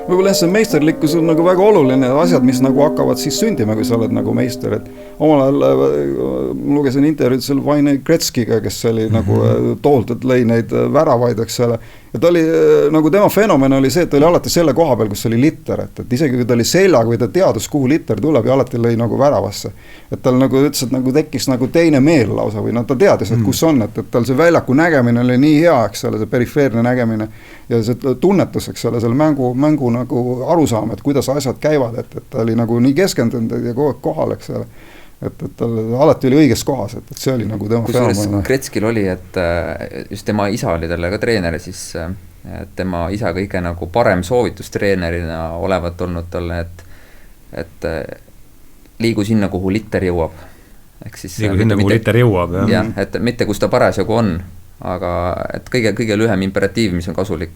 võib-olla see meisterlikkus on nagu väga oluline asjad, mis nagu hakkavad siis sündima, kui sa oled nagu meister, et omal ajal ma lugesin intervjuud seal Wayne Gretzky'ga, kes oli nagu tooltult lõi neid väravaid, eks ole. Ja ta oli, nagu tema fenomen oli see, et ta oli alati selle koha peal, kus oli litter, et isegi kui ta oli seljaga või ta teadus, kuhu litter tuleb ja alati lõi nagu väravasse. Et tal nagu ütles, et nagu tekkis nagu teine meel lausa või ta teadis, et kus on, et tal see väljaku nägemine oli nii hea, eks ole, see perifeerne nägemine ja see tunnetus, eks ole, selle mängu nagu arusaam, et kuidas asjad käivad, et ta oli nagu nii keskendunud ja kohal, eks ole. Et tal alati oli õiges kohas, et see oli nagu tema fenomen. Gretzkyl oli, et just tema isa oli talle ka treener, siis tema isa kõige nagu parem soovitustreenerina olevat olnud talle, et liigu sinna, kuhu litter jõuab. Liigu sinna, kuhu litter jõuab, jah. Ja, et mitte kus ta parasjagu on, aga et kõige lühem imperatiiv, mis on kasulik.